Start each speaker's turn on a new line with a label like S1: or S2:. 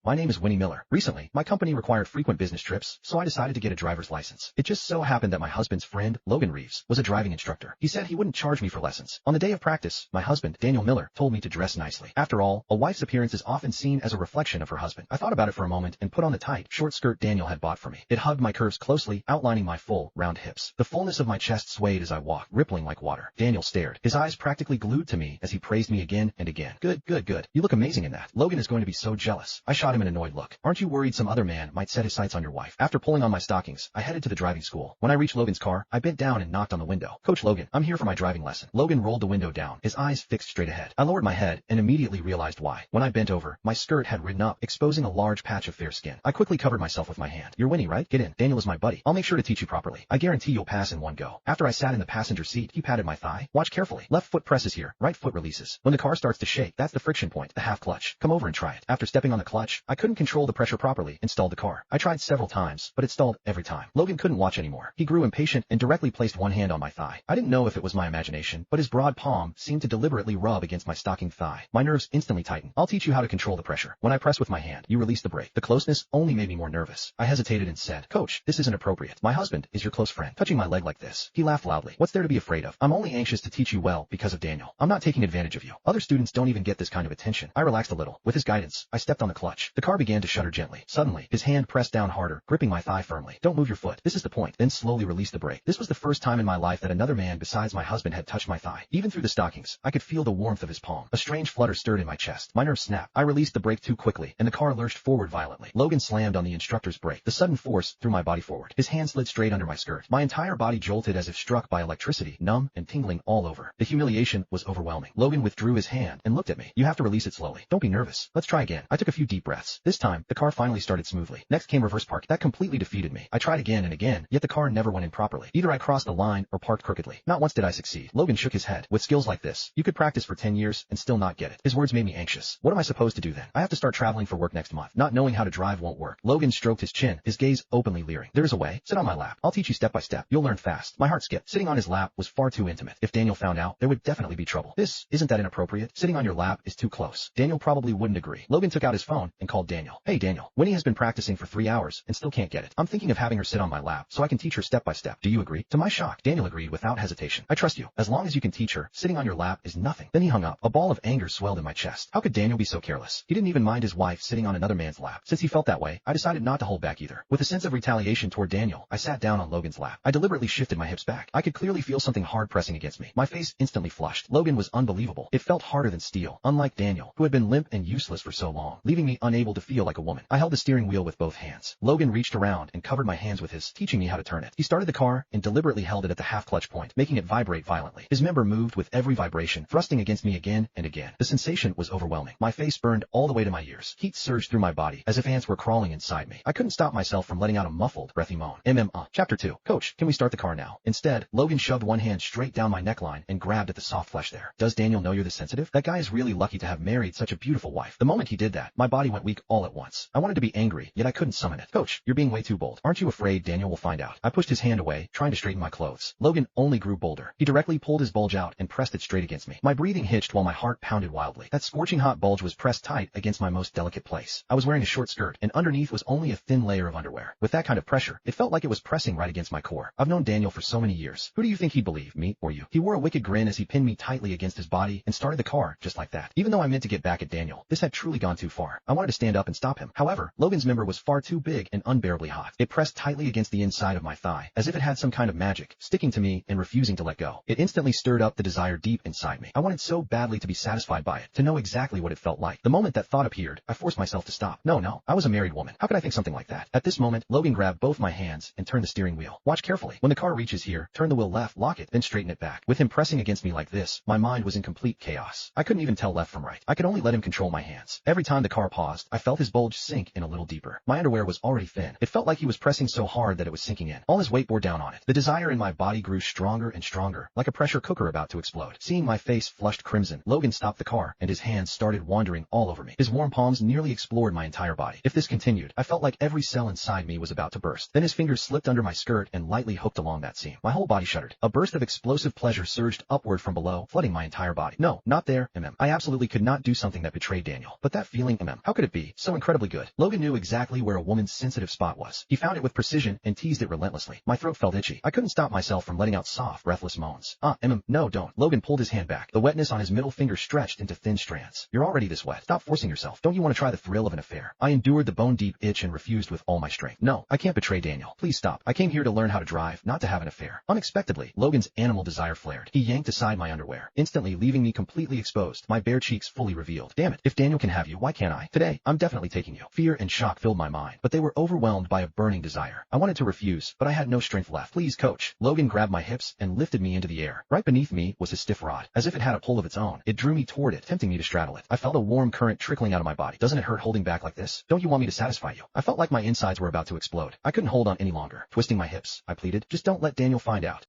S1: My name is Winnie Miller. Recently, my company required frequent business trips, so I decided to get a driver's license. It just so happened that my husband's friend, Logan Reeves, was a driving instructor. He said he wouldn't charge me for lessons. On the day of practice, my husband, Daniel Miller, told me to dress nicely. After all, a wife's appearance is often seen as a reflection of her husband. I thought about it for a moment and put on the tight, short skirt Daniel had bought for me. It hugged my curves closely, outlining my full, round hips. The fullness of my chest swayed as I walked, rippling like water. Daniel stared, his eyes practically glued to me as he praised me again and again. Good. You look amazing in that. Logan is going to be so jealous. I shot him an annoyed look. Aren't you worried some other man might set his sights on your wife? After pulling on my stockings, I headed to the driving school. When I reached Logan's car, I bent down and knocked on the window. Coach Logan, I'm here for my driving lesson. Logan rolled the window down, his eyes fixed straight ahead. I lowered my head and immediately realized why. When I bent over, my skirt had ridden up, exposing a large patch of fair skin. I quickly covered myself with my hand. You're Winnie, right? Get in. Daniel is my buddy. I'll make sure to teach you properly. I guarantee you'll pass in one go. After I sat in the passenger seat, he patted my thigh. Watch carefully. Left foot presses here, right foot releases. When the car starts to shake, that's the friction point, the half clutch. Come over and try it. After stepping on the clutch, I couldn't control the pressure properly and stalled the car. I tried several times, but it stalled every time. Logan couldn't watch anymore. He grew impatient and directly placed one hand on my thigh. I didn't know if it was my imagination, but his broad palm seemed to deliberately rub against my stockinged thigh. My nerves instantly tightened. I'll teach you how to control the pressure. When I press with my hand, you release the brake. The closeness only made me more nervous. I hesitated and said, Coach, this isn't appropriate. My husband is your close friend. Touching my leg like this. He laughed loudly. What's there to be afraid of? I'm only anxious to teach you well because of Daniel. I'm not taking advantage of you. Other students don't even get this kind of attention. I relaxed a little. With his guidance, I stepped on the clutch. The car began to shudder gently. Suddenly, his hand pressed down harder, gripping my thigh firmly. Don't move your foot. This is the point. Then slowly release the brake. This was the first time in my life that another man besides my husband had touched my thigh. Even through the stockings, I could feel the warmth of his palm. A strange flutter stirred in my chest. My nerves snapped. I released the brake too quickly, and the car lurched forward violently. Logan slammed on the instructor's brake. The sudden force threw my body forward. His hand slid straight under my skirt. My entire body jolted as if struck by electricity, numb and tingling all over. The humiliation was overwhelming. Logan withdrew his hand and looked at me. You have to release it slowly. Don't be nervous. Let's try again. I took a few deep breaths. This time, the car finally started smoothly. Next came reverse park. That completely defeated me. I tried again and again, yet the car never went in properly. Either I crossed the line or parked crookedly. Not once did I succeed. Logan shook his head. With skills like this, you could practice for 10 years and still not get it. His words made me anxious. What am I supposed to do then? I have to start traveling for work next month. Not knowing how to drive won't work. Logan stroked his chin, his gaze openly leering. There's a way. Sit on my lap. I'll teach you step by step. You'll learn fast. My heart skipped. Sitting on his lap was far too intimate. If Daniel found out, there would definitely be trouble. Isn't that inappropriate? Sitting on your lap is too close. Daniel probably wouldn't agree. Logan took out his phone and called Daniel. Hey Daniel, Winnie has been practicing for 3 hours and still can't get it. I'm thinking of having her sit on my lap so I can teach her step by step. Do you agree? To my shock, Daniel agreed without hesitation. I trust you. As long as you can teach her, sitting on your lap is nothing. Then he hung up. A ball of anger swelled in my chest. How could Daniel be so careless? He didn't even mind his wife sitting on another man's lap. Since he felt that way, I decided not to hold back either. With a sense of retaliation toward Daniel, I sat down on Logan's lap. I deliberately shifted my hips back. I could clearly feel something hard pressing against me. My face instantly flushed. Logan was unbelievable. It felt harder than steel, unlike Daniel, who had been limp and useless for so long, leaving me unable to feel like a woman. I held the steering wheel with both hands. Logan reached around and covered my hands with his, teaching me how to turn it. He started the car and deliberately held it at the half clutch point, making it vibrate violently. His member moved with every vibration, thrusting against me again and again. The sensation was overwhelming. My face burned all the way to my ears. Heat surged through my body as if ants were crawling inside me. I couldn't stop myself from letting out a muffled, breathy moan. Chapter 2. Coach, can we start the car now? Instead, Logan shoved one hand straight down my neckline and grabbed at the soft flesh there. Does Daniel know you're this sensitive? That guy is really lucky to have married such a beautiful wife. The moment he did that, my body went weak all at once. I wanted to be angry, yet I couldn't summon it. Coach, you're being way too bold. Aren't you afraid Daniel will find out? I pushed his hand away, trying to straighten my clothes. Logan only grew bolder. He directly pulled his bulge out and pressed it straight against me. My breathing hitched while my heart pounded wildly. That scorching hot bulge was pressed tight against my most delicate place. I was wearing a short skirt, and underneath was only a thin layer of underwear. With that kind of pressure, it felt like it was pressing right against my core. I've known Daniel for so many years. Who do you think he'd believe, me or you? He wore a wicked grin as he pinned me tightly against his body and started the car just like that. Even though I meant to get back at Daniel, this had truly gone too far. I wanted to stand up and stop him. However, Logan's member was far too big and unbearably hot. It pressed tightly against the inside of my thigh, as if it had some kind of magic, sticking to me and refusing to let go. It instantly stirred up the desire deep inside me. I wanted so badly to be satisfied by it, to know exactly what it felt like. The moment that thought appeared, I forced myself to stop. No, I was a married woman. How could I think something like that? At this moment, Logan grabbed both my hands and turned the steering wheel. Watch carefully. When the car reaches here, turn the wheel left, lock it, then straighten it back. With him pressing against me like this, my mind was in complete chaos. I couldn't even tell left from right. I could only let him control my hands. Every time the car paused, I felt his bulge sink in a little deeper. My underwear was already thin. It felt like he was pressing so hard that it was sinking in. All his weight bore down on it. The desire in my body grew stronger and stronger, like a pressure cooker about to explode. Seeing my face flushed crimson, Logan stopped the car, and his hands started wandering all over me. His warm palms nearly explored my entire body. If this continued, I felt like every cell inside me was about to burst. Then his fingers slipped under my skirt and lightly hooked along that seam. My whole body shuddered. A burst of explosive pleasure surged upward from below, flooding my entire body. No, not there, I absolutely could not do something that betrayed Daniel. But that feeling, how could it it be? So incredibly good. Logan knew exactly where a woman's sensitive spot was. He found it with precision and teased it relentlessly. My throat felt itchy. I couldn't stop myself from letting out soft, breathless moans. No, don't. Logan pulled his hand back. The wetness on his middle finger stretched into thin strands. You're already this wet. Stop forcing yourself. Don't you want to try the thrill of an affair? I endured the bone-deep itch and refused with all my strength. No, I can't betray Daniel. Please stop. I came here to learn how to drive, not to have an affair. Unexpectedly, Logan's animal desire flared. He yanked aside my underwear, instantly leaving me completely exposed, my bare cheeks fully revealed. Damn it. If Daniel can have you, why can't I? Today, I'm definitely taking you. Fear and shock filled my mind, but they were overwhelmed by a burning desire. I wanted to refuse, but I had no strength left. Please, coach. Logan grabbed my hips and lifted me into the air. Right beneath me was his stiff rod. As if it had a pull of its own, it drew me toward it, tempting me to straddle it. I felt a warm current trickling out of my body. Doesn't it hurt holding back like this? Don't you want me to satisfy you? I felt like my insides were about to explode. I couldn't hold on any longer. Twisting my hips, I pleaded, just don't let Daniel find out.